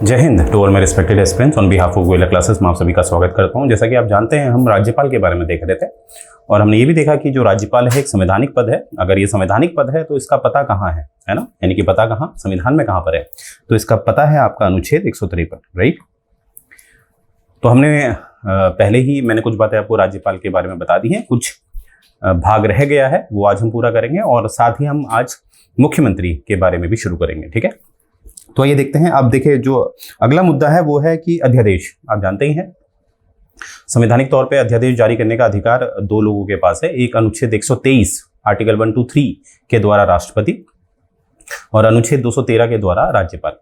जय हिंद to all my respected aspirants on behalf of Goyla classes में आप सभी का स्वागत करता हूं। जैसा कि आप जानते हैं, हम राज्यपाल के बारे में देख रहे थे और हमने ये भी देखा कि जो राज्यपाल है एक संवैधानिक पद है। अगर ये संवैधानिक पद है तो इसका पता कहाँ है ना, यानी कि पता कहाँ, संविधान में कहाँ पर है, तो इसका पता है आपका अनुच्छेद 153, राइट। तो हमने पहले ही मैंने कुछ बातें आपको राज्यपाल के बारे में बता दी हैं, कुछ भाग रह गया है वो आज हम पूरा करेंगे और साथ ही हम आज मुख्यमंत्री के बारे में भी शुरू करेंगे, ठीक है। तो ये देखते हैं। आप देखिए, जो अगला मुद्दा है वो है कि अध्यादेश। आप जानते ही हैं, संवैधानिक तौर पे अध्यादेश जारी करने का अधिकार दो लोगों के पास है। एक अनुच्छेद 123 आर्टिकल 1 to 3 के द्वारा राष्ट्रपति और अनुच्छेद 213 के द्वारा राज्यपाल।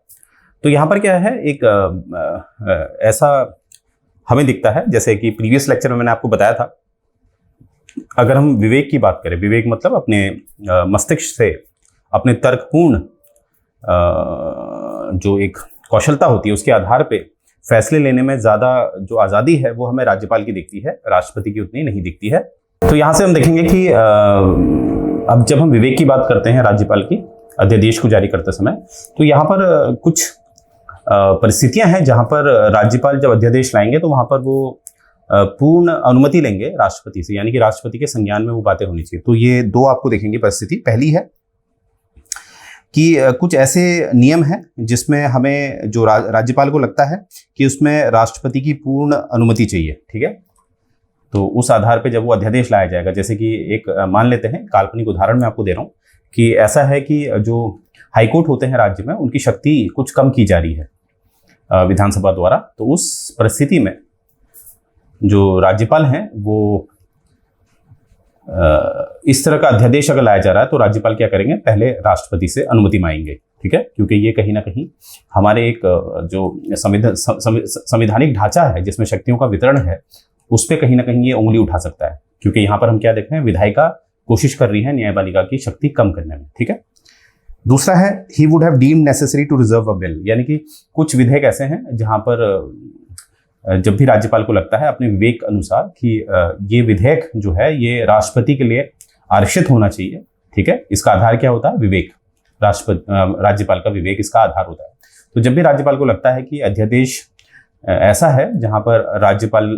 तो यहाँ पर क्या है, एक ऐसा हमें दिखता है, जैसे कि प्रीवियस लेक्चर में मैंने आपको बताया था, अगर हम विवेक की बात करें, विवेक मतलब अपने मस्तिष्क से अपने तर्कपूर्ण जो एक कौशलता होती है उसके आधार पे फैसले लेने में ज़्यादा जो आज़ादी है वो हमें राज्यपाल की दिखती है, राष्ट्रपति की उतनी नहीं दिखती है। तो यहाँ से हम देखेंगे कि अब जब हम विवेक की बात करते हैं राज्यपाल की अध्यादेश को जारी करते समय, तो यहाँ पर कुछ परिस्थितियाँ हैं जहाँ पर राज्यपाल जब अध्यादेश लाएंगे तो वहाँ पर वो पूर्ण अनुमति लेंगे राष्ट्रपति से, यानी कि राष्ट्रपति के संज्ञान में वो बातें होनी चाहिए। तो ये दो आपको देखेंगे परिस्थिति। पहली है कि कुछ ऐसे नियम हैं जिसमें हमें जो राज्यपाल को लगता है कि उसमें राष्ट्रपति की पूर्ण अनुमति चाहिए, ठीक है। तो उस आधार पे जब वो अध्यादेश लाया जाएगा, जैसे कि एक मान लेते हैं, काल्पनिक उदाहरण मैं आपको दे रहा हूँ कि ऐसा है कि जो हाईकोर्ट होते हैं राज्य में उनकी शक्ति कुछ कम की जा रही है विधानसभा द्वारा। तो उस परिस्थिति में जो राज्यपाल हैं वो इस तरह का अध्यादेश अगर लाया जा रहा है तो राज्यपाल क्या करेंगे, पहले राष्ट्रपति से अनुमति मांगेंगे, ठीक है। क्योंकि ये कहीं ना कहीं हमारे एक जो संवैधानिक ढांचा है जिसमें शक्तियों का वितरण है, उस पर कहीं ना कहीं ये उंगली उठा सकता है। क्योंकि यहाँ पर हम क्या देख रहे हैं, विधायिका कोशिश कर रही है न्यायपालिका की शक्ति कम करने में, ठीक है। दूसरा है, he would have deemed necessary to reserve a bill, यानी कि कुछ विधेयक ऐसे हैं जहाँ पर जब भी राज्यपाल को लगता है अपने विवेक अनुसार कि ये विधेयक जो है ये राष्ट्रपति के लिए आरक्षित होना चाहिए, ठीक है। इसका आधार क्या होता है, विवेक। राज्यपाल का विवेक इसका आधार होता है। तो जब भी राज्यपाल को लगता है कि अध्यादेश ऐसा है जहां पर राज्यपाल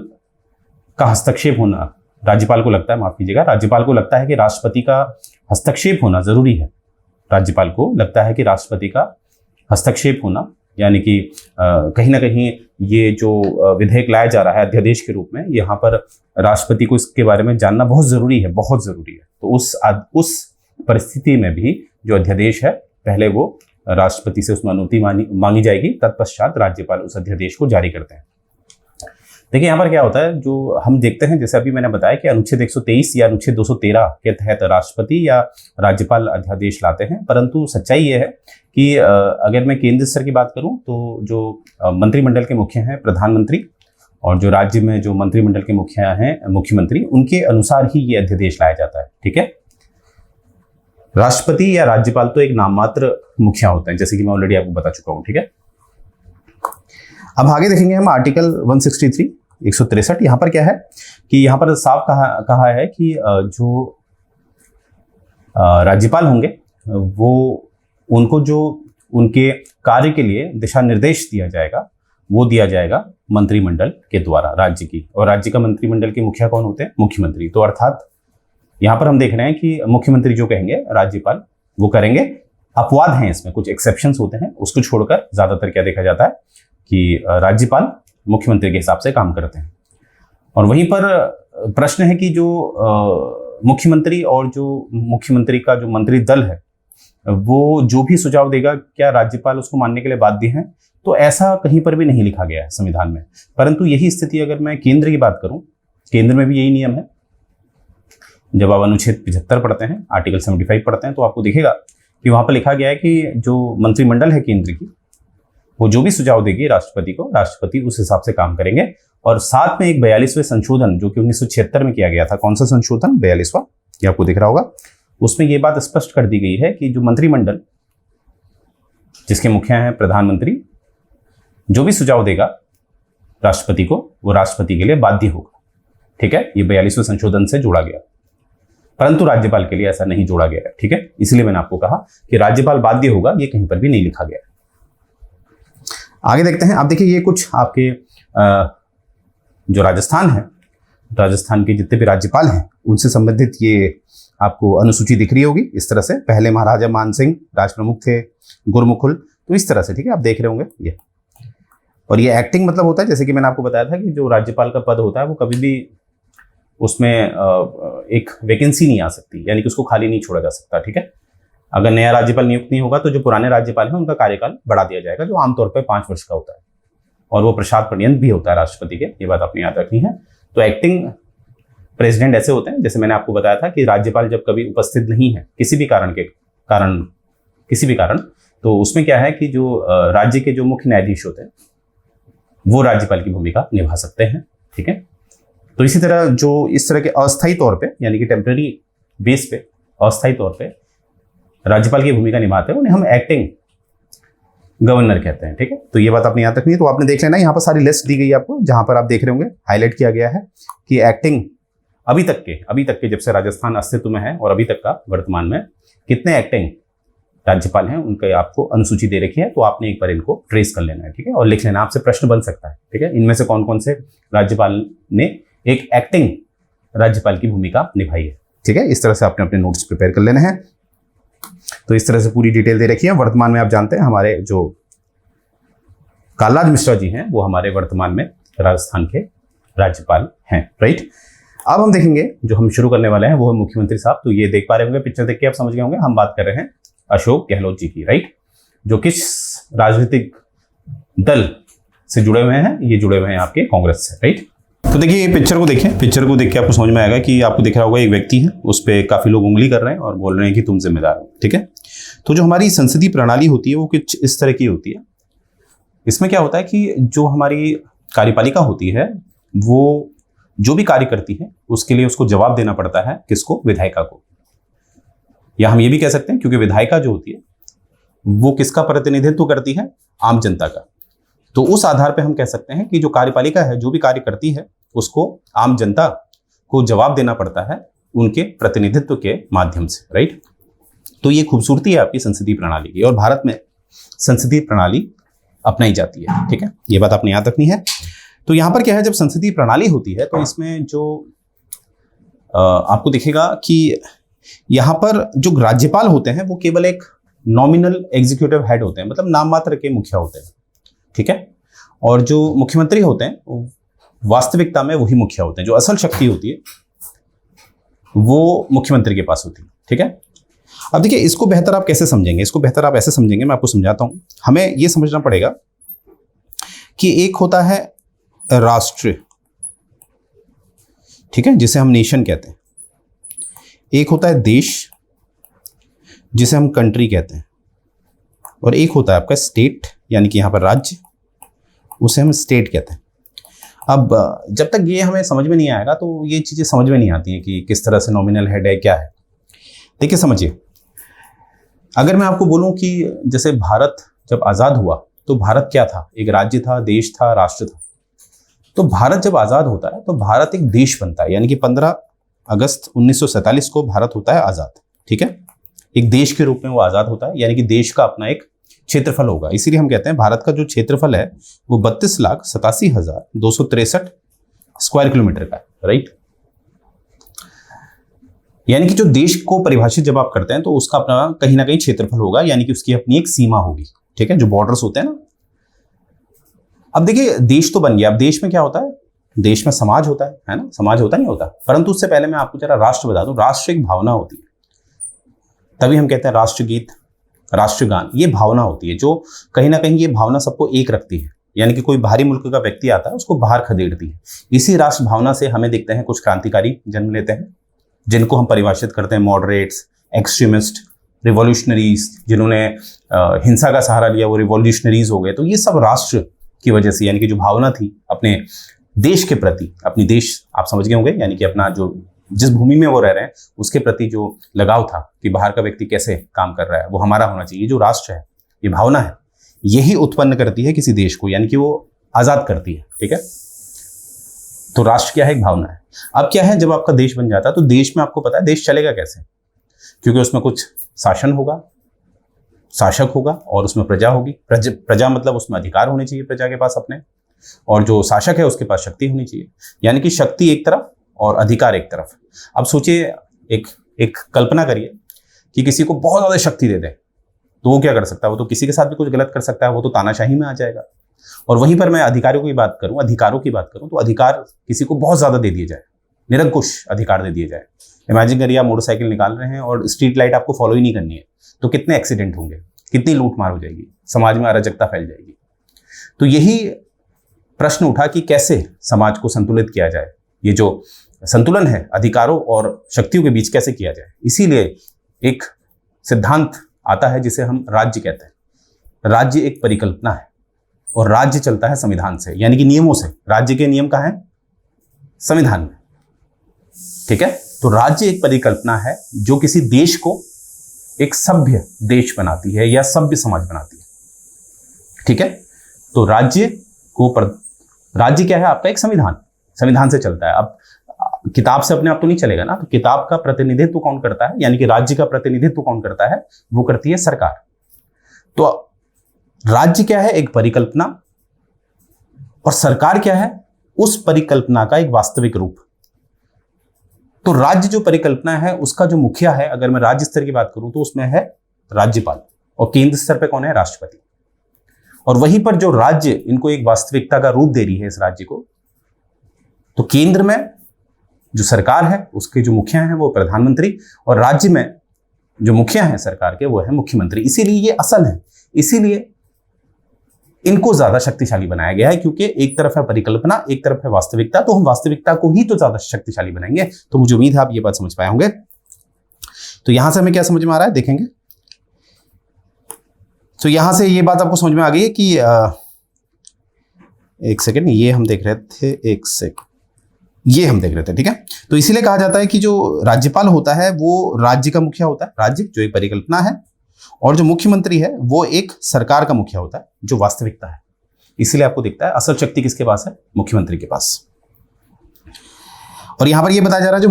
का हस्तक्षेप होना, राज्यपाल को लगता है, माफ कीजिएगा, राज्यपाल को लगता है कि राष्ट्रपति का हस्तक्षेप होना जरूरी है, राज्यपाल को लगता है कि राष्ट्रपति का हस्तक्षेप होना, यानी कि कहीं ना कहीं ये जो विधेयक लाया जा रहा है अध्यादेश के रूप में, यहाँ पर राष्ट्रपति को इसके बारे में जानना बहुत ज़रूरी है, बहुत ज़रूरी है। तो उस परिस्थिति में भी जो अध्यादेश है पहले वो राष्ट्रपति से उसमें अनुमति मांगी जाएगी, तत्पश्चात राज्यपाल उस अध्यादेश को जारी करते हैं। देखिए यहाँ पर क्या होता है, जो हम देखते हैं, जैसे अभी मैंने बताया कि अनुच्छेद 123 या अनुच्छेद 213 के तहत राष्ट्रपति या राज्यपाल अध्यादेश लाते हैं। परंतु सच्चाई ये है कि अगर मैं केंद्र स्तर की बात करूं तो जो मंत्रिमंडल के मुखिया हैं प्रधानमंत्री, और जो राज्य में जो मंत्रिमंडल के मुखिया हैं मुख्यमंत्री, उनके अनुसार ही ये अध्यादेश लाया जाता है, ठीक है। राष्ट्रपति या राज्यपाल तो एक नाममात्र मुखिया होते हैं, जैसे कि मैं ऑलरेडी आपको बता चुका हूँ, ठीक है। अब आगे देखेंगे हम आर्टिकल 163 163। यहाँ पर क्या है कि यहाँ पर साफ कहा है कि जो राज्यपाल होंगे वो उनको जो उनके कार्य के लिए दिशा निर्देश दिया जाएगा वो दिया जाएगा मंत्रिमंडल के द्वारा, राज्य की। और राज्य का मंत्रिमंडल के मुखिया कौन होते हैं, मुख्यमंत्री। तो अर्थात यहाँ पर हम देख रहे हैं कि मुख्यमंत्री जो कहेंगे राज्यपाल वो करेंगे। अपवाद हैं इसमें, कुछ एक्सेप्शंस होते हैं, उसको छोड़कर ज्यादातर क्या देखा जाता है कि राज्यपाल मुख्यमंत्री के हिसाब से काम करते हैं। और वहीं पर प्रश्न है कि जो मुख्यमंत्री और जो मुख्यमंत्री का जो मंत्री दल है वो जो भी सुझाव देगा, क्या राज्यपाल उसको मानने के लिए बाध्य हैं? तो ऐसा कहीं पर भी नहीं लिखा गया है संविधान में। परंतु यही स्थिति अगर मैं केंद्र की बात करूं, केंद्र में भी यही नियम है। जब आप अनुच्छेद 75 पढ़ते हैं, आर्टिकल 75 पढ़ते हैं, तो आपको दिखेगा कि वहां पर लिखा गया है कि जो मंत्रिमंडल है केंद्र की, वो जो भी सुझाव देगी राष्ट्रपति को, राष्ट्रपति उस हिसाब से काम करेंगे। और साथ में एक 42वें संशोधन जो कि 1976 में किया गया था, कौन सा संशोधन, 42वां, ये आपको दिख रहा होगा, उसमें ये बात स्पष्ट कर दी गई है कि जो मंत्रिमंडल जिसके मुखिया हैं प्रधानमंत्री, जो भी सुझाव देगा राष्ट्रपति को वो राष्ट्रपति के लिए बाध्य होगा, ठीक है। ये 42वें संशोधन से जोड़ा गया। परंतु राज्यपाल के लिए ऐसा नहीं जोड़ा गया है, ठीक है। इसलिए मैंने आपको कहा कि राज्यपाल बाध्य होगा, ये कहीं पर भी नहीं लिखा गया है। आगे देखते हैं। आप देखिए ये कुछ आपके जो राजस्थान है, राजस्थान के जितने भी राज्यपाल हैं उनसे संबंधित ये आपको अनुसूची दिख रही होगी इस तरह से। पहले महाराजा मान सिंह राजप्रमुख थे, गुरमुखुल, तो इस तरह से, ठीक है, आप देख रहे होंगे ये। और ये एक्टिंग मतलब होता है, जैसे कि मैंने आपको बताया था कि जो राज्यपाल का पद होता है वो कभी भी उसमें एक वैकेंसी नहीं आ सकती, यानी कि उसको खाली नहीं छोड़ा जा सकता, ठीक है। अगर नया राज्यपाल नियुक्त नहीं होगा तो जो पुराने राज्यपाल हैं उनका कार्यकाल बढ़ा दिया जाएगा, जो आमतौर पर 5 वर्ष का होता है, और वो प्रसाद पर्यंत भी होता है राष्ट्रपति के, ये बात आपने याद रखनी है। तो एक्टिंग प्रेसिडेंट ऐसे होते हैं, जैसे मैंने आपको बताया था कि राज्यपाल जब कभी उपस्थित नहीं है किसी भी कारण, तो उसमें क्या है कि जो राज्य के जो मुख्य न्यायाधीश होते हैं वो राज्यपाल की भूमिका निभा सकते हैं, ठीक है। तो इसी तरह जो इस तरह के अस्थायी तौर पे, यानी कि टेम्पररी बेस पे, अस्थायी तौर पे राज्यपाल की भूमिका निभाते हैं, उन्हें हम एक्टिंग गवर्नर कहते हैं, ठीक है। तो ये बात आपने याद रखनी है। तो आपने देख लेना, यहाँ पर सारी लिस्ट दी गई है आपको, जहां पर आप देख रहे होंगे हाईलाइट किया गया है कि एक्टिंग अभी तक के जब से राजस्थान अस्तित्व में है और अभी तक का वर्तमान में कितने एक्टिंग राज्यपाल हैं उनके आपको अनुसूची दे रखी है। तो आपने एक बार इनको ट्रेस कर लेना है, ठीक है, और लिख लेना, आपसे प्रश्न बन सकता है, ठीक है, इनमें से कौन कौन से राज्यपाल ने एक एक्टिंग राज्यपाल की भूमिका निभाई है, ठीक है। इस तरह से आपने अपने नोट्स प्रिपेयर कर लेने हैं। तो इस तरह से पूरी डिटेल दे रखी है। वर्तमान में आप जानते हैं हमारे जो कालराज मिश्रा जी हैं वो हमारे वर्तमान में राजस्थान के राज्यपाल हैं, राइट। अब हम देखेंगे, जो हम शुरू करने वाले हैं वो है मुख्यमंत्री साहब। तो ये देख पा रहे होंगे, पिक्चर देख के आप समझ गए होंगे, हम बात कर रहे हैं अशोक गहलोत जी की, राइट, जो किस राजनीतिक दल से जुड़े हुए हैं, ये जुड़े हुए हैं आपके कांग्रेस से, राइट। तो देखिए ये पिक्चर को देखिए, पिक्चर को देख के आपको समझ में आएगा कि आपको दिख रहा होगा एक व्यक्ति है, उस पर काफी लोग उंगली कर रहे हैं और बोल रहे हैं कि तुम जिम्मेदार हो, ठीक है। तो जो हमारी संसदीय प्रणाली होती है वो कुछ इस तरह की होती है। इसमें क्या होता है कि जो हमारी कार्यपालिका होती है वो जो भी कार्य करती है उसके लिए उसको जवाब देना पड़ता है, किसको, विधायिका को। या हम ये भी कह सकते हैं, क्योंकि विधायिका जो होती है वो किसका प्रतिनिधित्व करती है, आम जनता का। तो उस आधार पे हम कह सकते हैं कि जो कार्यपालिका है जो भी कार्य करती है उसको आम जनता को जवाब देना पड़ता है उनके प्रतिनिधित्व के माध्यम से, राइट। तो ये खूबसूरती है आपकी संसदीय प्रणाली की, और भारत में संसदीय प्रणाली अपनाई जाती है, ठीक है, ये बात आपने याद रखनी है। तो यहां पर क्या है, जब संसदीय प्रणाली होती है तो इसमें जो आपको दिखेगा कि यहां पर जो राज्यपाल होते हैं वो केवल एक नॉमिनल एग्जीक्यूटिव हेड होते हैं, मतलब नाम मात्र के मुखिया होते हैं, ठीक है। और जो मुख्यमंत्री होते हैं वास्तविकता में वही मुखिया होते हैं, जो असल शक्ति होती है वो मुख्यमंत्री के पास होती है, ठीक है। अब देखिए इसको बेहतर आप कैसे समझेंगे, इसको बेहतर आप ऐसे समझेंगे, मैं आपको समझाता हूं। हमें यह समझना पड़ेगा कि एक होता है राष्ट्र, ठीक है, जिसे हम नेशन कहते हैं। एक होता है देश, जिसे हम कंट्री कहते हैं, और एक होता है आपका स्टेट, यानी कि यहां पर राज्य, उसे हम स्टेट कहते हैं। अब जब तक ये हमें समझ में नहीं आएगा तो ये चीजें समझ में नहीं आती हैं कि किस तरह से नॉमिनल हेड है, क्या है। देखिए समझिए, अगर मैं आपको बोलूं कि जैसे भारत जब आजाद हुआ तो भारत क्या था, एक राज्य था, देश था, राष्ट्र था। तो भारत जब आजाद होता है तो भारत एक देश बनता है, यानी कि 15 अगस्त 1947 को भारत होता है आजाद, ठीक है। एक देश के रूप में वो आजाद होता है, यानी कि देश का अपना एक क्षेत्रफल होगा। इसीलिए हम कहते हैं भारत का जो क्षेत्रफल है वो 32,87,263 स्क्वायर किलोमीटर का है, राइट। यानी कि जो देश को परिभाषित जब आप करते हैं तो उसका अपना कहीं ना कहीं क्षेत्रफल होगा, यानी कि उसकी अपनी एक सीमा होगी, ठीक है, जो बॉर्डर्स होते हैं ना। अब देखिए देश तो बन गया, अब देश में क्या होता है, देश में समाज होता है ना, समाज होता नहीं होता। परंतु उससे पहले मैं आपको जरा राष्ट्र बता दूं, राष्ट्र एक भावना होती है, तभी हम कहते हैं राष्ट्रगीत, राष्ट्रगान, ये भावना होती है जो कहीं ना कहीं ये भावना सबको एक रखती है, यानी कि कोई बाहरी मुल्क का व्यक्ति आता है उसको बाहर खदेड़ती है। इसी राष्ट्र भावना से हमें देखते हैं कुछ क्रांतिकारी जन्म लेते हैं, जिनको हम परिभाषित करते हैं मॉडरेट्स, एक्सट्रीमिस्ट, रिवॉल्यूशनरीज, जिन्होंने हिंसा का सहारा लिया वो रिवॉल्यूशनरीज हो गए। तो ये सब राष्ट्र की वजह से, यानी कि जो भावना थी अपने देश के प्रति, अपनी देश आप समझ गए होंगे, यानी कि अपना जो जिस भूमि में वो रह रहे हैं उसके प्रति जो लगाव था कि बाहर का व्यक्ति कैसे काम कर रहा है वो हमारा होना चाहिए, जो राष्ट्र है, ये भावना है, यही उत्पन्न करती है किसी देश को, यानी कि वो आजाद करती है, ठीक है। तो राष्ट्र क्या है, एक भावना है। अब क्या है, जब आपका देश बन जाता है तो देश में आपको पता है देश चलेगा कैसे, क्योंकि उसमें कुछ शासन होगा, शासक होगा और उसमें प्रजा होगी। प्रजा मतलब उसमें अधिकार होने चाहिए प्रजा के पास अपने, और जो शासक है उसके पास शक्ति होनी चाहिए। यानी कि शक्ति एक तरफ और अधिकार एक तरफ। अब सोचिए, एक कल्पना करिए कि किसी को बहुत ज़्यादा शक्ति दे दें, तो वो क्या कर सकता है? वो तो किसी के साथ भी कुछ गलत कर सकता है, वो तो तानाशाही में आ जाएगा। और वहीं पर मैं अधिकारों की बात करूं, तो अधिकार किसी को बहुत ज़्यादा दे दिए जाए, निरंकुश अधिकार दे दिए जाए। इमेजिन करिए आप मोटरसाइकिल निकाल रहे हैं और स्ट्रीट लाइट आपको फॉलो ही नहीं करनी है, तो कितने एक्सीडेंट होंगे, कितनी लूटमार हो जाएगी, समाज में अराजकता फैल जाएगी। तो यही प्रश्न उठा कि कैसे समाज को संतुलित किया जाए, ये जो संतुलन है अधिकारों और शक्तियों के बीच कैसे किया जाए। इसीलिए एक सिद्धांत आता है जिसे हम राज्य कहते हैं। राज्य एक परिकल्पना है और राज्य चलता है संविधान से, यानी कि नियमों से। राज्य के नियम कहाँ हैं? संविधान में। ठीक है, तो राज्य एक परिकल्पना है जो किसी देश को एक सभ्य देश बनाती है या सभ्य समाज बनाती है। ठीक है, तो राज्य क्या है? आपका एक संविधान से चलता है। अब किताब से अपने आप तो नहीं चलेगा ना, तो किताब का प्रतिनिधित्व कौन करता है, यानी कि राज्य का प्रतिनिधित्व कौन करता है? वो करती है सरकार। तो राज्य क्या है? एक परिकल्पना, और सरकार क्या है? उस परिकल्पना का एक वास्तविक रूप। तो राज्य जो परिकल्पना है उसका जो मुखिया है, अगर मैं राज्य स्तर की बात करूं तो उसमें है राज्यपाल, और केंद्र स्तर पे कौन है? राष्ट्रपति। और वहीं पर जो राज्य इनको एक वास्तविकता का रूप दे रही है इस राज्य को, तो केंद्र में जो सरकार है उसके जो मुखिया हैं वो प्रधानमंत्री, और राज्य में जो मुखिया हैं सरकार के वो है मुख्यमंत्री। इसीलिए ये असल है, इसीलिए इनको ज्यादा शक्तिशाली बनाया गया है, क्योंकि एक तरफ है परिकल्पना, एक तरफ है वास्तविकता। तो हम वास्तविकता को ही तो ज्यादा शक्तिशाली बनाएंगे। तो मुझे उम्मीद है आप ये बात समझ पाए होंगे। तो यहां से हमें क्या समझ में आ रहा है, देखेंगे। तो यहां से ये बात आपको समझ में आ गई है कि एक सेकेंड, ये हम देख रहे थे, ये हम देख रहे थे। ठीक है, तो इसीलिए कहा जाता है कि जो राज्यपाल होता है वो राज्य का मुखिया होता है, राज्य जो एक परिकल्पना है, और जो मुख्यमंत्री है वो एक सरकार का मुखिया होता है जो वास्तविकता है। इसीलिए आपको दिखता है असल शक्ति किसके पास है? मुख्यमंत्री के पास। और यहां पर ये बताया जा रहा है जो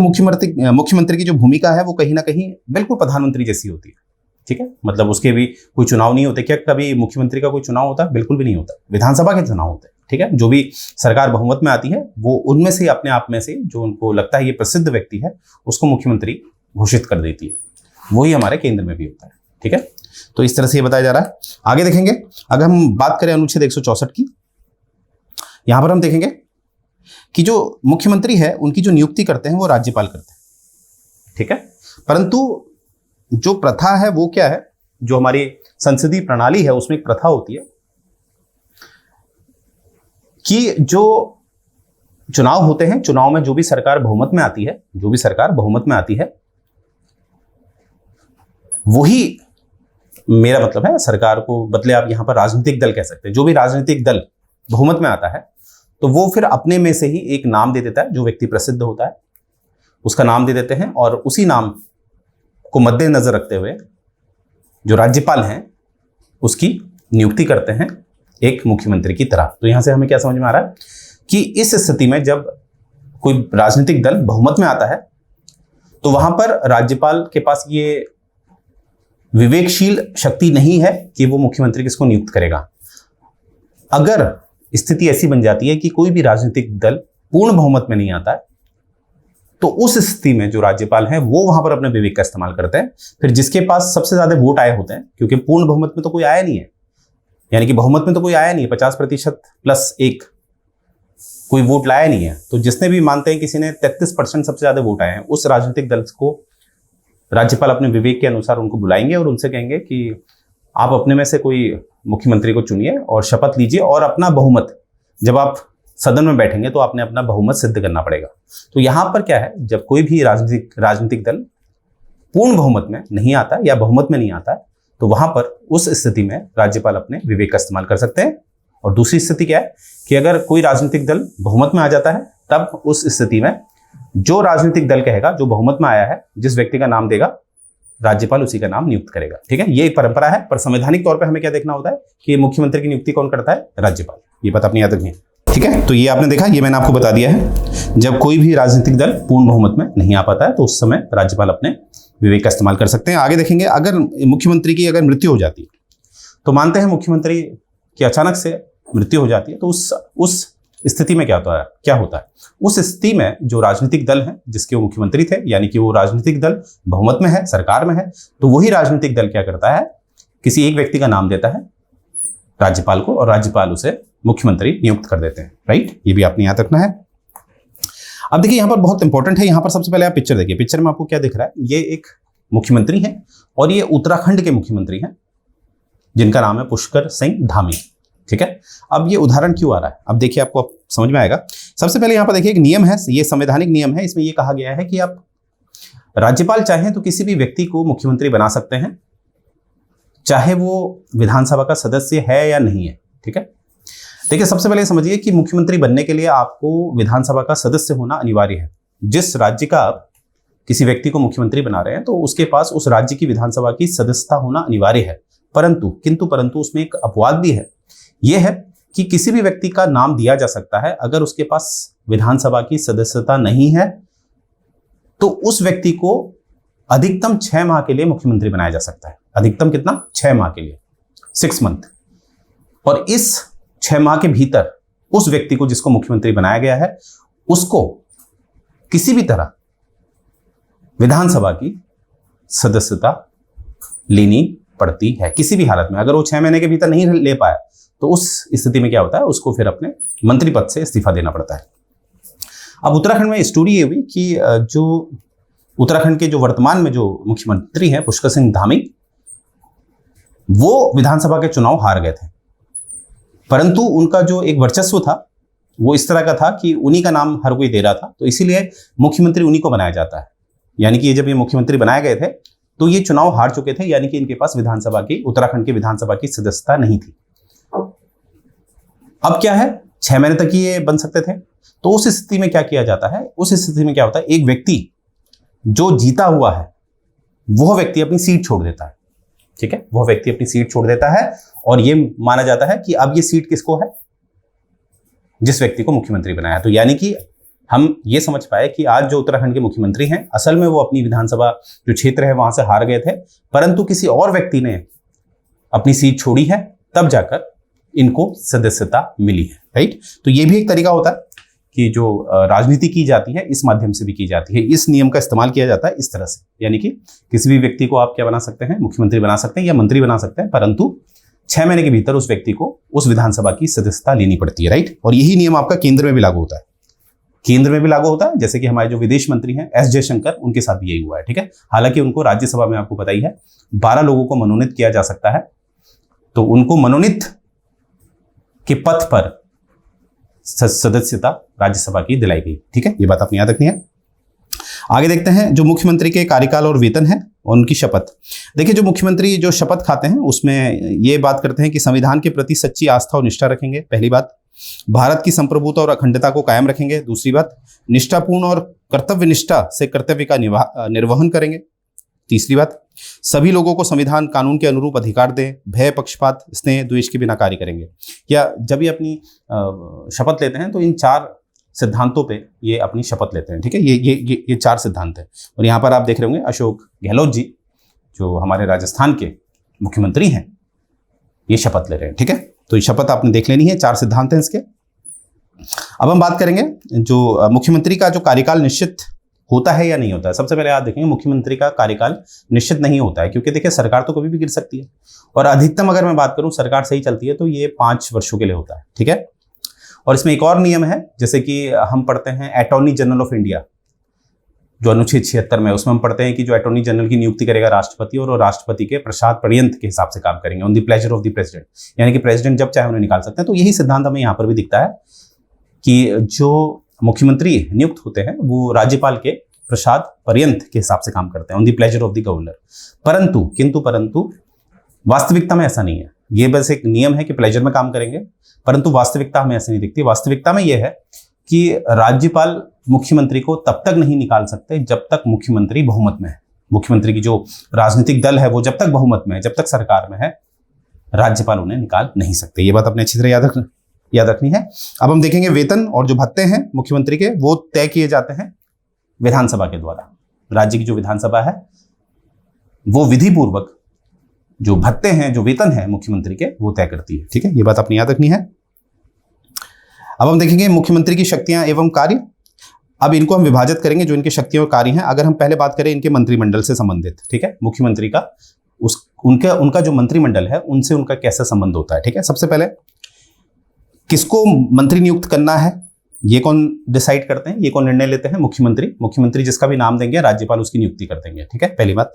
मुख्यमंत्री की जो भूमिका है वो कहीं ना कहीं बिल्कुल प्रधानमंत्री जैसी होती है। ठीक है, मतलब उसके भी कोई चुनाव नहीं होते। क्या कभी मुख्यमंत्री का कोई चुनाव होता है? बिल्कुल भी नहीं होता। विधानसभा के चुनाव होते हैं। ठीक है, जो भी सरकार बहुमत में आती है वो उनमें से अपने आप में से जो उनको लगता है ये प्रसिद्ध व्यक्ति है उसको मुख्यमंत्री घोषित कर देती है। वही हमारे केंद्र में भी होता है। ठीक है, तो इस तरह से ये बताया जा रहा है। आगे देखेंगे, अगर हम बात करें अनुच्छेद 164 की, यहां पर हम देखेंगे कि जो मुख्यमंत्री है उनकी जो नियुक्ति करते हैं वो राज्यपाल करते हैं। ठीक है, परंतु जो प्रथा है वो क्या है? जो हमारी संसदीय प्रणाली है उसमें एक प्रथा होती है कि जो चुनाव होते हैं, चुनाव में जो भी सरकार बहुमत में आती है, वही, मेरा मतलब है सरकार को बदले आप यहां पर राजनीतिक दल कह सकते हैं, जो भी राजनीतिक दल बहुमत में आता है तो वो फिर अपने में से ही एक नाम दे देता है। जो व्यक्ति प्रसिद्ध होता है उसका नाम दे देते हैं, और उसी नाम को मद्देनजर रखते हुए जो राज्यपाल हैं उसकी नियुक्ति करते हैं एक मुख्यमंत्री की तरह। तो यहां से हमें क्या समझ में आ रहा है कि इस स्थिति में जब कोई राजनीतिक दल बहुमत में आता है तो वहां पर राज्यपाल के पास ये विवेकशील शक्ति नहीं है कि वो मुख्यमंत्री किसको नियुक्त करेगा। अगर स्थिति ऐसी बन जाती है कि कोई भी राजनीतिक दल पूर्ण बहुमत में नहीं आता है, तो उस स्थिति में जो राज्यपाल हैं वो वहां पर अपने विवेक का इस्तेमाल करते हैं। फिर जिसके पास सबसे ज्यादा वोट आए होते हैं, क्योंकि पूर्ण बहुमत में तो कोई आया नहीं है, यानी कि बहुमत में तो कोई आया नहीं है, 50% प्लस 1 कोई वोट लाया नहीं है, तो जिसने भी मानते हैं किसी ने 33% सबसे ज्यादा वोट आए हैं, उस राजनीतिक दल को राज्यपाल अपने विवेक के अनुसार उनको बुलाएंगे और उनसे कहेंगे कि आप अपने में से कोई मुख्यमंत्री को चुनिए और शपथ लीजिए, और अपना बहुमत, जब आप सदन में बैठेंगे तो आपने अपना बहुमत सिद्ध करना पड़ेगा। तो यहां पर क्या है, जब कोई भी राजनीतिक दल पूर्ण बहुमत में नहीं आता या बहुमत में नहीं आता, तो वहां पर उस स्थिति में राज्यपाल अपने विवेक का इस्तेमाल कर सकते हैं। और दूसरी स्थिति क्या है कि अगर कोई राजनीतिक दल बहुमत में आ जाता है, तब उस स्थिति में जो राजनीतिक दल कहेगा, जो बहुमत में आया है, जिस व्यक्ति का नाम देगा, राज्यपाल उसी का नाम नियुक्त करेगा। ठीक है, ये एक परंपरा है, पर संवैधानिक तौर पे हमें क्या देखना होता है कि मुख्यमंत्री की नियुक्ति कौन करता है? राज्यपाल। ये बात अपनी याद रखनी है। ठीक है, तो ये आपने देखा, ये मैंने आपको बता दिया है। जब कोई भी राजनीतिक दल पूर्ण बहुमत में नहीं आ पाता है तो उस समय राज्यपाल अपने विवेक का इस्तेमाल कर सकते हैं। आगे देखेंगे, अगर मुख्यमंत्री की अगर मृत्यु हो जाती है, तो मानते हैं मुख्यमंत्री की अचानक से मृत्यु हो जाती है, तो उस स्थिति में क्या होता है? उस स्थिति में जो राजनीतिक दल है जिसके वो मुख्यमंत्री थे, यानी कि वो राजनीतिक दल बहुमत में है, सरकार में है, तो वही राजनीतिक दल क्या करता है, किसी एक व्यक्ति का नाम देता है राज्यपाल को और राज्यपाल उसे मुख्यमंत्री नियुक्त कर देते हैं। राइट, ये भी आपने याद रखना है। अब देखिए यहाँ पर बहुत इंपॉर्टेंट है, यहाँ पर सबसे पहले आप पिक्चर देखिए। पिक्चर में आपको क्या दिख रहा है? ये एक मुख्यमंत्री है और ये उत्तराखंड के मुख्यमंत्री हैं जिनका नाम है पुष्कर सिंह धामी। ठीक है, अब ये उदाहरण क्यों आ रहा है अब देखिए, आपको अब समझ में आएगा। सबसे पहले यहाँ पर देखिए एक नियम है, ये संवैधानिक नियम है। इसमें ये कहा गया है कि आप राज्यपाल चाहें तो किसी भी व्यक्ति को मुख्यमंत्री बना सकते हैं, चाहे वो विधानसभा का सदस्य है या नहीं है। ठीक है, देखिए सबसे पहले समझिए कि मुख्यमंत्री बनने के लिए आपको विधानसभा का सदस्य होना अनिवार्य है। जिस राज्य का आप किसी व्यक्ति को मुख्यमंत्री बना रहे हैं तो उसके पास उस राज्य की विधानसभा की सदस्यता होना अनिवार्य है। परंतु उसमें एक अपवाद भी है, यह है कि किसी भी व्यक्ति का नाम दिया जा सकता है अगर उसके पास विधानसभा की सदस्यता नहीं है तो उस व्यक्ति को अधिकतम 6 माह के लिए मुख्यमंत्री बनाया जा सकता है। अधिकतम कितना? 6 माह के लिए, 6 मंथ। और इस 6 माह के भीतर उस व्यक्ति को जिसको मुख्यमंत्री बनाया गया है उसको किसी भी तरह विधानसभा की सदस्यता लेनी पड़ती है, किसी भी हालत में। अगर वो 6 महीने के भीतर नहीं ले पाया तो उस स्थिति में क्या होता है, उसको फिर अपने मंत्री पद से इस्तीफा देना पड़ता है। अब उत्तराखंड में स्टोरी ये हुई कि जो उत्तराखंड के जो वर्तमान में जो मुख्यमंत्री हैं पुष्कर सिंह धामी, वो विधानसभा के चुनाव हार गए थे, परंतु उनका जो एक वर्चस्व था वो इस तरह का था कि उन्हीं का नाम हर कोई दे रहा था, तो इसीलिए मुख्यमंत्री उन्हीं को बनाया जाता है। यानी कि जब ये मुख्यमंत्री बनाए गए थे तो ये चुनाव हार चुके थे, यानी कि इनके पास विधानसभा की, उत्तराखंड की विधानसभा की सदस्यता नहीं थी। अब क्या है, 6 महीने तक ही ये बन सकते थे। तो उस स्थिति में क्या किया जाता है, उस स्थिति में क्या होता है, एक व्यक्ति जो जीता हुआ है वह व्यक्ति अपनी सीट छोड़ देता है। ठीक है, वह व्यक्ति अपनी सीट छोड़ देता है और ये माना जाता है कि अब ये सीट किसको है, जिस व्यक्ति को मुख्यमंत्री बनाया। तो यानी कि हम ये समझ पाए कि आज जो उत्तराखंड के मुख्यमंत्री हैं असल में वो अपनी विधानसभा जो क्षेत्र है वहां से हार गए थे, परंतु किसी और व्यक्ति ने अपनी सीट छोड़ी है, तब जाकर इनको सदस्यता मिली है। राइट, तो ये भी एक तरीका होता है कि जो राजनीति की जाती है इस माध्यम से भी की जाती है। इस नियम का इस्तेमाल किया जाता है इस तरह से, यानी कि किसी भी व्यक्ति को आप क्या बना सकते हैं, मुख्यमंत्री बना सकते हैं या मंत्री बना सकते हैं, परंतु 6 महीने के भीतर उस व्यक्ति को उस विधानसभा की सदस्यता लेनी पड़ती है। राइट, और यही नियम आपका केंद्र में भी लागू होता है। केंद्र में भी लागू होता है, जैसे कि हमारे जो विदेश मंत्री हैं एस जयशंकर, उनके साथ भी यही हुआ है। ठीक है, हालांकि उनको राज्यसभा में आपको पता ही है 12 लोगों को मनोनीत किया जा सकता है, तो उनको मनोनीत के पद पर सदस्यता राज्यसभा की दिलाई गई। ठीक है, ये बात आपने याद रखनी है। आगे देखते हैं जो मुख्यमंत्री के कार्यकाल और वेतन है और उनकी शपथ। देखिए जो मुख्यमंत्री जो शपथ खाते हैं उसमें ये बात करते हैं कि संविधान के प्रति सच्ची आस्था और निष्ठा रखेंगे, पहली बात। भारत की संप्रभुता और अखंडता को कायम रखेंगे, दूसरी बात। निष्ठापूर्ण और कर्तव्य निष्ठा से कर्तव्य का निर्वहन करेंगे, तीसरी बात। सभी लोगों को संविधान कानून के अनुरूप अधिकार दें, भय, पक्षपात, स्नेह, द्वेष के बिना कार्य करेंगे। या जब ये अपनी शपथ लेते हैं तो इन 4 सिद्धांतों पे ये अपनी शपथ लेते हैं। ठीक है, ये 4 सिद्धांत हैं। और यहाँ पर आप देख रहे होंगे अशोक गहलोत जी जो हमारे राजस्थान के मुख्यमंत्री हैं, ये शपथ ले रहे हैं। ठीक है, तो ये शपथ आपने देख लेनी है, 4 सिद्धांत हैं इसके। अब हम बात करेंगे जो मुख्यमंत्री का जो कार्यकाल निश्चित होता है या नहीं होता है। सबसे पहले आप देखेंगे मुख्यमंत्री का कार्यकाल निश्चित नहीं होता है, क्योंकि देखिए सरकार तो कभी भी गिर सकती है, और अधिकतम अगर मैं बात करूं सरकार सही चलती है तो ये 5 वर्षों के लिए होता है। ठीक है, और इसमें एक और नियम है, जैसे कि हम पढ़ते हैं अटॉर्नी जनरल ऑफ इंडिया जो अनुच्छेद 76 में, उसमें हम पढ़ते हैं कि जो अटॉर्नी जनरल की नियुक्ति करेगा राष्ट्रपति, और वो राष्ट्रपति के प्रसाद पर्यंत के हिसाब से काम करेंगे, on the pleasure of the president, यानी कि प्रेसिडेंट जब चाहे उन्हें निकाल सकते हैं। तो यही सिद्धांत हमें यहाँ पर भी दिखता है कि जो मुख्यमंत्री नियुक्त होते हैं वो राज्यपाल के प्रसाद पर्यंत के हिसाब से काम करते हैं, on the pleasure of the governor. परंतु वास्तविकता में ऐसा नहीं है। ये बस एक नियम है कि प्लेजर में काम करेंगे, परंतु वास्तविकता हमें ऐसे नहीं दिखती। वास्तविकता में यह है कि राज्यपाल मुख्यमंत्री को तब तक नहीं निकाल सकते जब तक मुख्यमंत्री बहुमत में है। मुख्यमंत्री की जो राजनीतिक दल है वो जब तक बहुमत में है, जब तक सरकार में है, राज्यपाल उन्हें निकाल नहीं सकते। ये बात अपने अच्छी तरह याद रखनी है। अब हम देखेंगे वेतन और जो भत्ते हैं मुख्यमंत्री के, वो तय किए जाते हैं विधानसभा के द्वारा। राज्य की जो विधानसभा है वो विधिपूर्वक जो भत्ते हैं, जो वेतन है मुख्यमंत्री के, वो तय करती है। ठीक है, ये बात आपने याद रखनी है। अब हम देखेंगे मुख्यमंत्री की शक्तियां एवं कार्य। अब इनको हम विभाजित करेंगे, जो इनके शक्तियां और कार्य हैं। अगर हम पहले बात करें इनके मंत्रिमंडल से संबंधित, ठीक है, मुख्यमंत्री का उनका जो मंत्रिमंडल है उनसे उनका कैसा संबंध होता है। ठीक है, सबसे पहले किसको मंत्री नियुक्त करना है, ये कौन डिसाइड करते हैं, ये कौन निर्णय लेते हैं? मुख्यमंत्री जिसका भी नाम देंगे राज्यपाल उसकी नियुक्ति कर देंगे। ठीक है, पहली बात।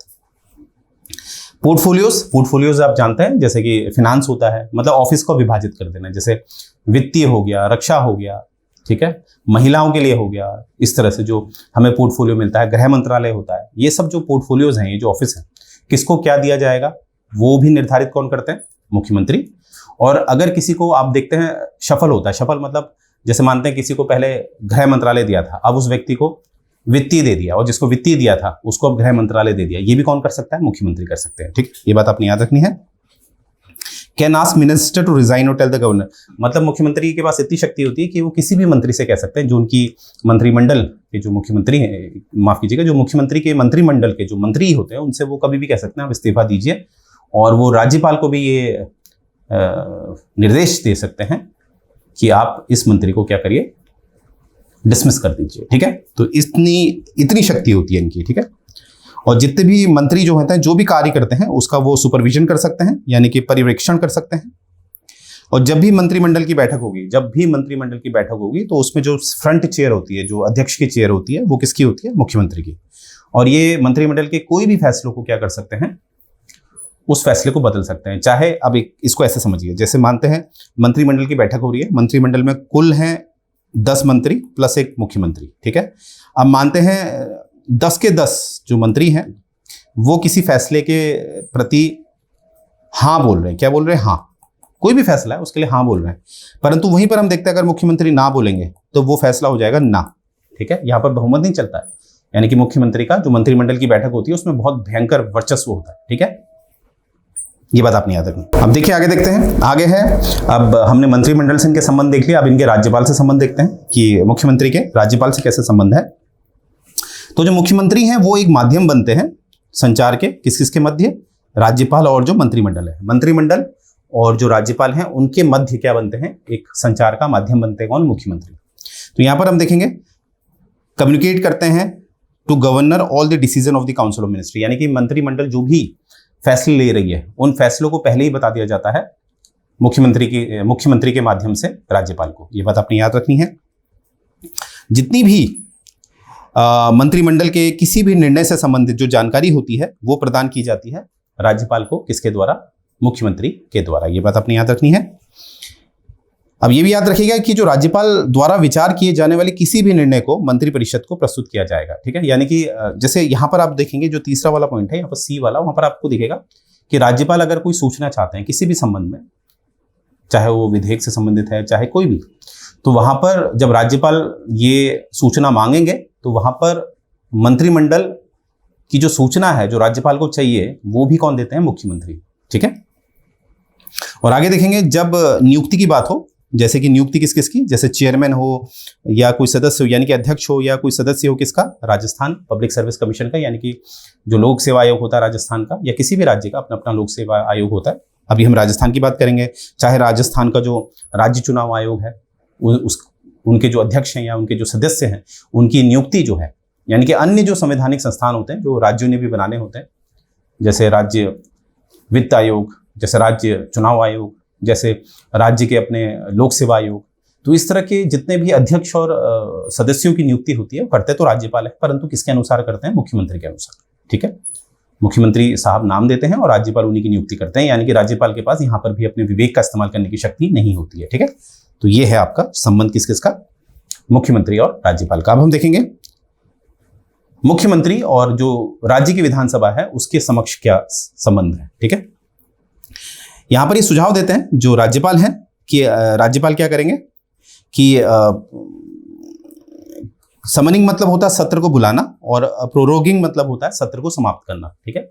पोर्टफोलियोज आप जानते हैं, जैसे कि फिनांस होता है, मतलब ऑफिस को विभाजित कर देना, जैसे वित्तीय हो गया, रक्षा हो गया, ठीक है, महिलाओं के लिए हो गया, इस तरह से जो हमें पोर्टफोलियो मिलता है, गृह मंत्रालय होता है, ये सब जो पोर्टफोलियोज हैं, ये जो ऑफिस है, किसको क्या दिया जाएगा वो भी निर्धारित कौन करते हैं? मुख्यमंत्री। और अगर किसी को आप देखते हैं शफल होता है, शफल मतलब जैसे मानते हैं किसी को पहले गृह मंत्रालय दिया था, अब उस व्यक्ति को वित्तीय दे दिया, और जिसको वित्तीय दिया था उसको अब गृह मंत्रालय दे दिया, ये भी कौन कर सकता है? मुख्यमंत्री कर सकते हैं। ठीक, ये बात आपने याद रखनी है। Can ask minister to resign और टेल द गवर्नर, मतलब मुख्यमंत्री के पास इतनी शक्ति होती है कि वो किसी भी मंत्री से कह सकते हैं, जो उनकी मंत्रिमंडल के जो मुख्यमंत्री हैं, माफ कीजिएगा, जो मुख्यमंत्री के मंत्रिमंडल के जो मंत्री होते हैं उनसे वो कभी भी कह सकते हैं आप इस्तीफा दीजिए, और वो राज्यपाल को भी ये निर्देश दे सकते हैं कि आप इस मंत्री को क्या करिए, डिसमिस कर दीजिए। ठीक है, तो इतनी शक्ति होती है इनकी। ठीक है, और जितने भी मंत्री जो होते हैं, जो भी कार्य करते हैं उसका वो सुपरविजन कर सकते हैं, यानी कि पर्यवेक्षण कर सकते हैं। और जब भी मंत्रिमंडल की बैठक होगी तो उसमें जो फ्रंट चेयर होती है, जो अध्यक्ष की चेयर होती है, वो किसकी होती है? मुख्यमंत्री की। और ये मंत्रिमंडल के कोई भी फैसलों को क्या कर सकते हैं? उस फैसले को बदल सकते हैं। चाहे अब इसको ऐसे समझिए, जैसे मानते हैं मंत्रिमंडल की बैठक हो रही है, मंत्रिमंडल में कुल हैं 10 मंत्री प्लस एक मुख्यमंत्री। ठीक है, अब मानते हैं 10 के 10 जो मंत्री हैं वो किसी फैसले के प्रति हाँ बोल रहे हैं। क्या बोल रहे हैं? हाँ, कोई भी फैसला है उसके लिए हाँ बोल रहे हैं, परंतु वहीं पर हम देखते हैं अगर मुख्यमंत्री ना बोलेंगे तो वो फैसला हो जाएगा ना। ठीक है, यहाँ पर बहुमत नहीं चलता है, यानी कि मुख्यमंत्री का जो मंत्रिमंडल की बैठक होती है उसमें बहुत भयंकर वर्चस्व होता है। ठीक है, ये बात आपने याद रखनी। अब देखिए आगे देखते हैं, आगे है, अब हमने मंत्रिमंडल से इनके संबंध देख लिया, अब इनके राज्यपाल से संबंध देखते हैं कि मुख्यमंत्री के राज्यपाल से कैसे संबंध है। तो जो मुख्यमंत्री हैं वो एक माध्यम बनते हैं संचार के, किस किस के मध्य? राज्यपाल और जो मंत्रिमंडल है, मंत्रिमंडल और जो राज्यपाल हैं उनके मध्य क्या बनते हैं? एक संचार का माध्यम बनते हैं कौन? मुख्यमंत्री। तो यहां पर हम देखेंगे कम्युनिकेट करते हैं to governor all the decision of the council of ministry, यानी कि मंत्रिमंडल जो भी फैसले ले रही है उन फैसलों को पहले ही बता दिया जाता है मुख्यमंत्री के माध्यम से राज्यपाल को। ये बात आपने याद रखनी है। जितनी भी मंत्रिमंडल के किसी भी निर्णय से संबंधित जो जानकारी होती है वो प्रदान की जाती है राज्यपाल को, किसके द्वारा? मुख्यमंत्री के द्वारा। ये बात आपने याद रखनी है। अब ये भी याद रखिएगा कि जो राज्यपाल द्वारा विचार किए जाने वाले किसी भी निर्णय को मंत्रिपरिषद को प्रस्तुत किया जाएगा। ठीक है, यानी कि जैसे यहाँ पर आप देखेंगे जो तीसरा वाला पॉइंट है, यहाँ पर सी वाला, वहां पर आपको दिखेगा कि राज्यपाल अगर कोई सूचना चाहते हैं किसी भी संबंध में, चाहे वो विधेयक से संबंधित है चाहे कोई भी, तो वहां पर जब राज्यपाल ये सूचना मांगेंगे तो वहां पर मंत्रिमंडल की जो सूचना है जो राज्यपाल को चाहिए वो भी कौन देते हैं? मुख्यमंत्री। ठीक है, और आगे देखेंगे जब नियुक्ति की बात हो, जैसे कि नियुक्ति किस किस की, जैसे चेयरमैन हो या कोई सदस्य हो, यानी कि अध्यक्ष हो या कोई सदस्य हो, किसका? राजस्थान पब्लिक सर्विस कमीशन का, यानी कि जो लोक सेवा आयोग होता है राजस्थान का, या किसी भी राज्य का अपना अपना लोक सेवा आयोग होता है। अभी हम राजस्थान की बात करेंगे, चाहे राजस्थान का जो राज्य चुनाव आयोग है उनके जो अध्यक्ष हैं या उनके जो सदस्य हैं उनकी नियुक्ति जो है, यानी कि अन्य जो संवैधानिक संस्थान होते हैं जो राज्यों ने भी बनाने होते हैं, जैसे राज्य वित्त आयोग, जैसे राज्य चुनाव आयोग, जैसे राज्य के अपने लोक सेवा आयोग, तो इस तरह के जितने भी अध्यक्ष और सदस्यों की नियुक्ति होती है वो करते तो राज्यपाल है, परंतु किसके अनुसार करते हैं? मुख्यमंत्री के अनुसार। ठीक है, मुख्यमंत्री साहब नाम देते हैं और राज्यपाल उन्हीं की नियुक्ति करते हैं, यानी कि राज्यपाल के पास यहाँ पर भी अपने विवेक का इस्तेमाल करने की शक्ति नहीं होती है। ठीक है, तो ये है आपका संबंध किस किसका? मुख्यमंत्री और राज्यपाल का। अब हम देखेंगे मुख्यमंत्री और जो राज्य की विधानसभा है उसके समक्ष क्या संबंध है। ठीक है, यहां पर ये सुझाव देते हैं जो राज्यपाल हैं कि राज्यपाल क्या करेंगे कि समनिंग मतलब होता है सत्र को बुलाना, और प्रोरोगिंग मतलब होता है सत्र को समाप्त करना। ठीक है,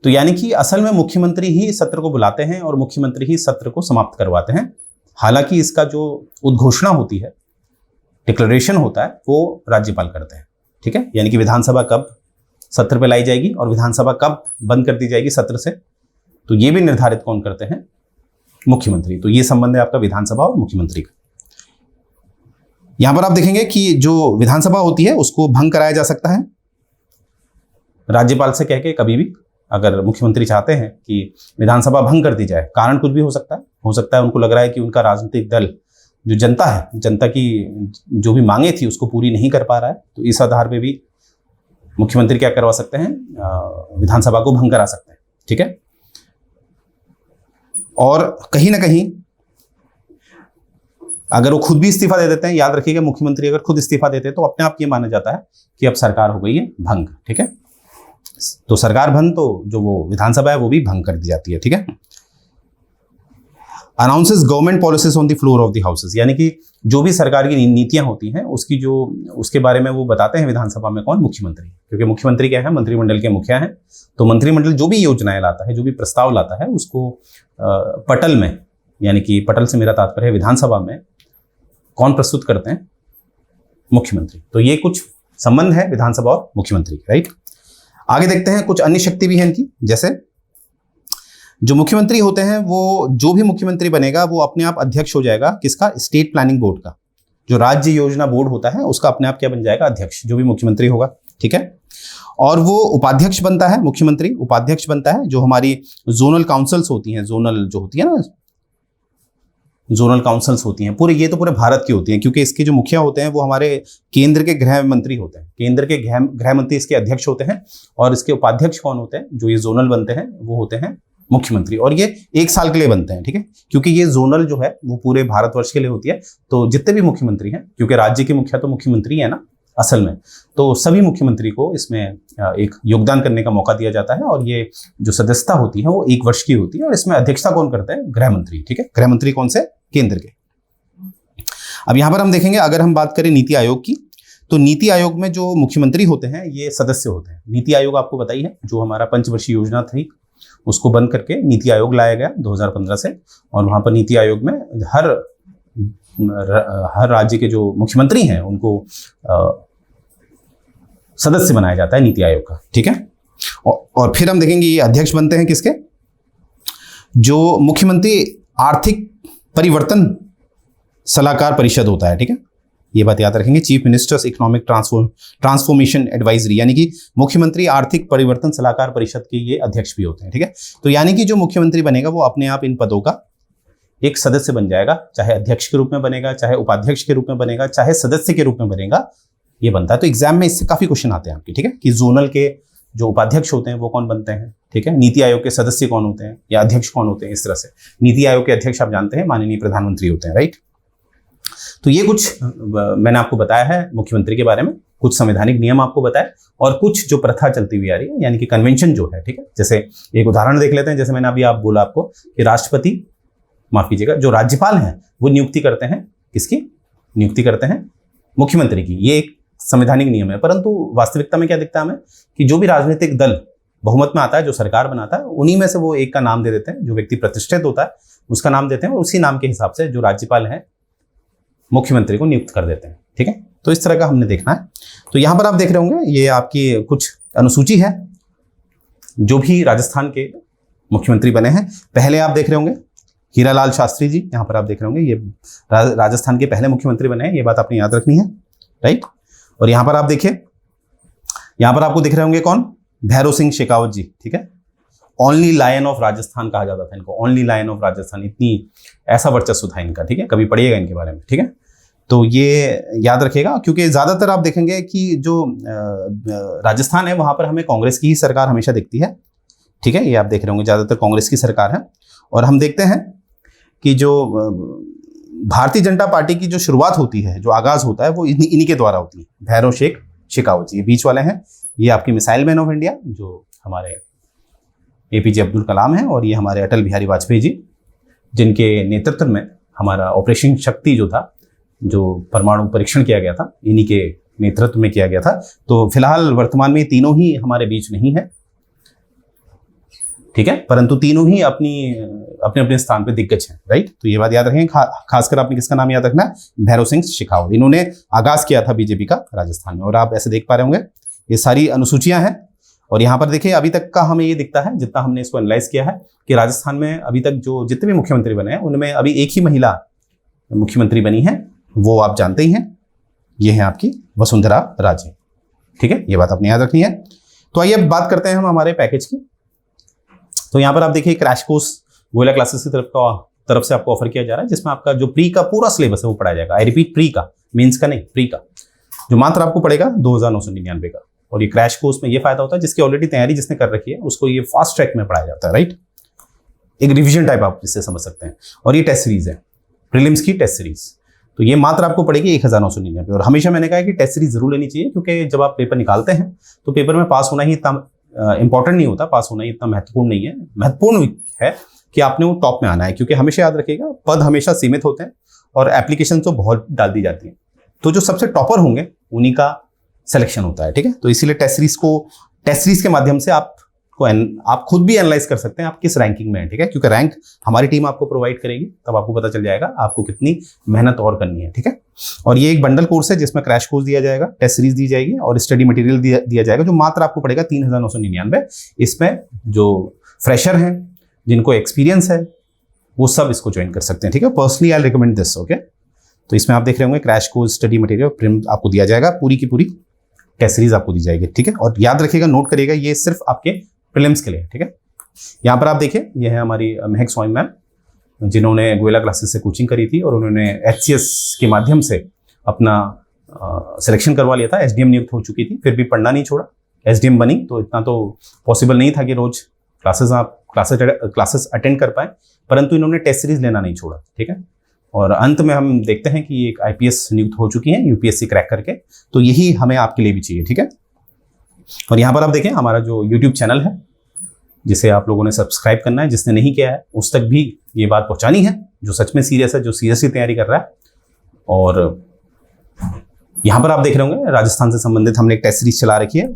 तो यानी कि असल में मुख्यमंत्री ही सत्र को बुलाते हैं और मुख्यमंत्री ही सत्र को समाप्त करवाते हैं। हालांकि इसका जो उद्घोषणा होती है, डिक्लेरेशन होता है, वो राज्यपाल करते हैं। ठीक है, यानी कि विधानसभा कब सत्र पे लाई जाएगी और विधानसभा कब बंद कर दी जाएगी सत्र से, तो ये भी निर्धारित कौन करते हैं? मुख्यमंत्री। तो ये संबंध है आपका विधानसभा और मुख्यमंत्री का। यहां पर आप देखेंगे कि जो विधानसभा होती है उसको भंग कराया जा सकता है राज्यपाल से कह के कभी भी। अगर मुख्यमंत्री चाहते हैं कि विधानसभा भंग कर दी जाए, कारण कुछ भी हो सकता है उनको लग रहा है कि उनका राजनीतिक दल जो जनता है, जनता की जो भी मांगे थी उसको पूरी नहीं कर पा रहा है, तो इस आधार पे भी मुख्यमंत्री क्या करवा सकते हैं? विधानसभा को भंग करा सकते हैं। ठीक है। और कहीं ना कहीं अगर वो खुद भी इस्तीफा दे देते हैं, याद रखिएगा मुख्यमंत्री अगर खुद इस्तीफा देते हैं तो अपने आप ये माना जाता है कि अब सरकार हो गई है भंग। ठीक है। तो सरकार भंग, तो जो वो विधानसभा है वो भी भंग कर दी जाती है। ठीक है। Announces government policies on the floor of the houses, यानी कि जो भी सरकार की नीतियां होती हैं उसके बारे में वो बताते हैं विधानसभा में कौन? मुख्यमंत्री। क्योंकि मुख्यमंत्री क्या है? मंत्रिमंडल के मुखिया हैं। तो मंत्रिमंडल जो भी योजनाएं लाता है, जो भी प्रस्ताव लाता है, उसको पटल में, यानी कि पटल से मेरा तात्पर्य है विधानसभा में, कौन प्रस्तुत करते हैं? मुख्यमंत्री। तो ये कुछ संबंध है विधानसभा और मुख्यमंत्री, राइट। आगे देखते हैं, कुछ अन्य शक्ति भी है इनकी। जैसे जो मुख्यमंत्री होते हैं, वो जो भी मुख्यमंत्री बनेगा वो अपने आप अध्यक्ष हो जाएगा किसका? स्टेट प्लानिंग बोर्ड का। जो राज्य योजना बोर्ड होता है उसका अपने आप क्या बन जाएगा? अध्यक्ष, जो भी मुख्यमंत्री होगा। ठीक है। और वो उपाध्यक्ष बनता है, मुख्यमंत्री उपाध्यक्ष बनता है। जो हमारी जोनल काउंसिल्स होती हैं, जोनल जो होती है ना, जोनल काउंसिल्स होती हैं पूरे, ये तो पूरे भारत की होती हैं, क्योंकि इसके जो मुखिया होते हैं वो हमारे केंद्र के गृह मंत्री होते हैं। केंद्र के गृह मंत्री इसके अध्यक्ष होते हैं। और इसके उपाध्यक्ष कौन होते हैं? जो ये जोनल बनते हैं वो होते हैं मुख्यमंत्री। और ये 1 साल के लिए बनते हैं। ठीक है। क्योंकि ये जोनल जो है वो पूरे भारतवर्ष के लिए होती है। तो जितने भी मुख्यमंत्री हैं, क्योंकि राज्य के मुखिया तो मुख्यमंत्री है ना असल में, तो सभी मुख्यमंत्री को इसमें एक योगदान करने का मौका दिया जाता है। और ये जो सदस्यता होती है वो 1 वर्ष की होती है। और इसमें अध्यक्षता कौन करते हैं? गृह मंत्री। ठीक है। गृह मंत्री कौन से? केंद्र के। अब यहां पर हम देखेंगे, अगर हम बात करें नीति आयोग की, तो नीति आयोग में जो मुख्यमंत्री होते हैं ये सदस्य होते हैं। नीति आयोग आपको बताई है, जो हमारा पंचवर्षीय योजना थी उसको बंद करके नीति आयोग लाया गया 2015 से। और वहां पर नीति आयोग में हर राज्य के जो मुख्यमंत्री हैं उनको सदस्य बनाया जाता है नीति आयोग का। ठीक है। और फिर हम देखेंगे ये अध्यक्ष बनते हैं किसके? जो मुख्यमंत्री आर्थिक परिवर्तन सलाहकार परिषद होता है। ठीक है। ये बात याद रखेंगे, chief ministers economic transformation advisory, यानी कि मुख्यमंत्री आर्थिक परिवर्तन सलाहकार परिषद के ये अध्यक्ष भी होते हैं। ठीक है। तो यानी कि जो मुख्यमंत्री बनेगा वो अपने आप इन पदों का एक सदस्य बन जाएगा, चाहे अध्यक्ष के रूप में बनेगा, चाहे उपाध्यक्ष के रूप में बनेगा, चाहे सदस्य के रूप में बनेगा, ये बनता है। तो एग्जाम में इससे काफी क्वेश्चन आते हैं आपके। ठीक है। कि जोनल के जो उपाध्यक्ष होते हैं वो कौन बनते हैं? ठीक है। नीति आयोग के सदस्य कौन होते हैं या अध्यक्ष कौन होते हैं? इस तरह से नीति आयोग के अध्यक्ष आप जानते हैं माननीय प्रधानमंत्री होते हैं, राइट। तो ये कुछ मैंने आपको बताया है मुख्यमंत्री के बारे में, कुछ संवैधानिक नियम आपको बताया और कुछ जो प्रथा चलती हुई आ रही है, यानी कि कन्वेंशन जो है। ठीक है। जैसे एक उदाहरण देख लेते हैं, जैसे मैंने अभी बोला आपको कि राष्ट्रपति, माफ कीजिएगा, जो राज्यपाल हैं वो नियुक्ति करते हैं, किसकी नियुक्ति करते हैं? मुख्यमंत्री की। ये एक संवैधानिक नियम है। परंतु वास्तविकता में क्या दिखता है हमें कि जो भी राजनीतिक दल बहुमत में आता है, जो सरकार बनाता है, उन्हीं में से वो एक का नाम दे देते हैं, जो व्यक्ति प्रतिष्ठित होता है उसका नाम देते हैं और उसी नाम के हिसाब से जो राज्यपाल है मुख्यमंत्री को नियुक्त कर देते हैं। ठीक है। तो इस तरह का हमने देखना है। तो यहां पर आप देख रहे होंगे ये आपकी कुछ अनुसूची है जो भी राजस्थान के मुख्यमंत्री बने हैं। पहले आप देख रहे होंगे हीरालाल शास्त्री जी, यहां पर आप देख रहे होंगे ये राजस्थान के पहले मुख्यमंत्री बने हैं। ये बात आपने याद रखनी है, राइट। और यहां पर आप देखिए, यहां पर आपको दिख रहे होंगे कौन? भैरव सिंह शेखावत जी। ठीक है। ओनली लायन ऑफ राजस्थान कहा जाता था इनको, ओनली लायन ऑफ राजस्थान, इतनी ऐसा वर्चस्व था इनका। ठीक है। कभी पढ़िएगा इनके बारे में। ठीक है। तो ये याद रखिएगा, क्योंकि ज्यादातर आप देखेंगे कि जो राजस्थान है वहां पर हमें कांग्रेस की ही सरकार हमेशा दिखती है। ठीक है। ये आप देख रहे होंगे ज्यादातर कांग्रेस की सरकार है। और हम देखते हैं कि जो भारतीय जनता पार्टी की जो शुरुआत होती है, जो आगाज होता है, वो इन्हीं के द्वारा होती है। भैरव शेखावत जी, ये बीच वाले हैं, ये आपकी मिसाइल मैन ऑफ इंडिया जो हमारे APJ अब्दुल कलाम है, और ये हमारे अटल बिहारी वाजपेयी जी, जिनके नेतृत्व में हमारा ऑपरेशन शक्ति जो था, जो परमाणु परीक्षण किया गया था, इन्हीं के नेतृत्व में किया गया था। तो फिलहाल वर्तमान में तीनों ही हमारे बीच नहीं है। ठीक है। परंतु तीनों ही अपने अपने स्थान पे दिग्गज हैं, राइट। तो ये बात याद रखें। खासकर आपने किसका नाम याद रखना है? भैरव सिंह शेखावत। इन्होंने आगाज किया था बीजेपी का राजस्थान में। और आप ऐसे देख पा रहे होंगे ये सारी अनुसूचियां हैं। और यहाँ पर देखिए अभी तक का हमें ये दिखता है, जितना हमने इसको एनालाइज किया है, कि राजस्थान में अभी तक जो जितने भी मुख्यमंत्री बने हैं उनमें अभी एक ही महिला मुख्यमंत्री बनी है, वो आप जानते ही हैं, ये है आपकी वसुंधरा राजे। ठीक है, ये बात आपने याद रखनी है। तो आइए अब बात करते हैं हम हमारे पैकेज की। तो यहाँ पर आप देखिए क्रैश कोर्स गोयला क्लासेस की तरफ से आपको ऑफर किया जा रहा है, जिसमें आपका जो प्री का पूरा सिलेबस है वो पढ़ाया जाएगा। आई रिपीट, प्री का, मेंस का नहीं, प्री का, जो मात्र आपको पड़ेगा 2,999 का। और ये क्रैश कोर्स में ये फायदा होता है, जिसकी ऑलरेडी तैयारी जिसने कर रखी है उसको ये फास्ट ट्रैक में पढ़ाया जाता है, राइट। एक रिविजन टाइप आप इससे समझ सकते हैं। और ये टेस्ट सीरीज है, प्रीलिम्स की टेस्ट सीरीज, तो ये मात्र आपको पड़ेगी 1,999। और हमेशा मैंने कहा है कि टेस्ट सीरीज जरूर लेनी चाहिए, क्योंकि जब आप पेपर निकालते हैं तो पेपर में पास होना ही इतना इंपॉर्टेंट नहीं होता, पास होना ही इतना महत्वपूर्ण नहीं है। महत्वपूर्ण है कि आपने वो टॉप में आना है, क्योंकि हमेशा याद रखिएगा पद हमेशा सीमित होते हैं और एप्लीकेशन तो बहुत डाल दी जाती है, तो जो सबसे टॉपर होंगे उन्हीं का सिलेक्शन होता है। ठीक है, तो इसीलिए टेस्ट सीरीज के माध्यम से आप खुद भी एनालाइज कर सकते हैं आप किस रैंकिंग में है। ठीक है, क्योंकि रैंक हमारी टीम आपको प्रोवाइड करेगी, तब आपको पता चल जाएगा आपको कितनी मेहनत और करनी है। ठीक है, और ये एक बंडल कोर्स है जिसमें क्रैश कोर्स दिया जाएगा, टेस्ट सीरीज दी जाएगी और स्टडी मटेरियल दिया जाएगा, जो मात्र आपको पड़ेगा 3,999। इसमें जो फ्रेशर हैं, जिनको एक्सपीरियंस है, वो सब इसको ज्वाइन कर सकते हैं। ठीक है, personally I recommend this. Okay, तो इसमें आप देख रहे होंगे क्रैश कोर्स, स्टडी मटेरियल आपको दिया जाएगा, पूरी की पूरी टेस्ट सीरीज आपको दी जाएगी। ठीक है, और याद रखिएगा, नोट करिएगा, ये सिर्फ आपके प्रीलिम्स के लिए। ठीक है, यहाँ पर आप देखिए, ये है हमारी महक स्वामी मैम, जिन्होंने गोयला क्लासेस से कोचिंग करी थी और उन्होंने HCS के माध्यम से अपना सिलेक्शन करवा लिया था। SDM नियुक्त हो चुकी थी, फिर भी पढ़ना नहीं छोड़ा, SDM बनी। तो इतना तो पॉसिबल नहीं था कि रोज क्लासेस अटेंड कर पाए, परंतु इन्होंने टेस्ट सीरीज लेना नहीं छोड़ा। ठीक है, और अंत में हम देखते हैं कि एक IPS नियुक्त हो चुकी हैं UPSC क्रैक करके, तो यही हमें आपके लिए भी चाहिए। ठीक है, और यहाँ पर आप देखें हमारा जो YouTube चैनल है, जिसे आप लोगों ने सब्सक्राइब करना है, जिसने नहीं किया है उस तक भी ये बात पहुँचानी है, जो सच में सीरियस है, जो सीरियसली तैयारी कर रहा है। और यहाँ पर आप देख रहे होंगे राजस्थान से संबंधित हमने एक टेस्ट सीरीज चला रखी है,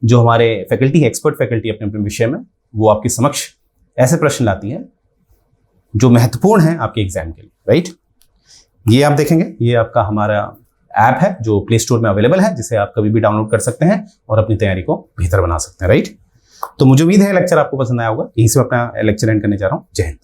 जो हमारे फैकल्टी, एक्सपर्ट फैकल्टी अपने अपने विषय में, वो आपके समक्ष ऐसे प्रश्न लाती है जो महत्वपूर्ण है आपके एग्जाम के लिए, राइट। ये आप देखेंगे, ये आपका हमारा ऐप है जो प्ले स्टोर में अवेलेबल है, जिसे आप कभी भी डाउनलोड कर सकते हैं और अपनी तैयारी को बेहतर बना सकते हैं, राइट। तो मुझे उम्मीद है लेक्चर आपको पसंद आया होगा। यहीं से अपना लेक्चर एंड करने जा रहा हूँ। जय हिंद।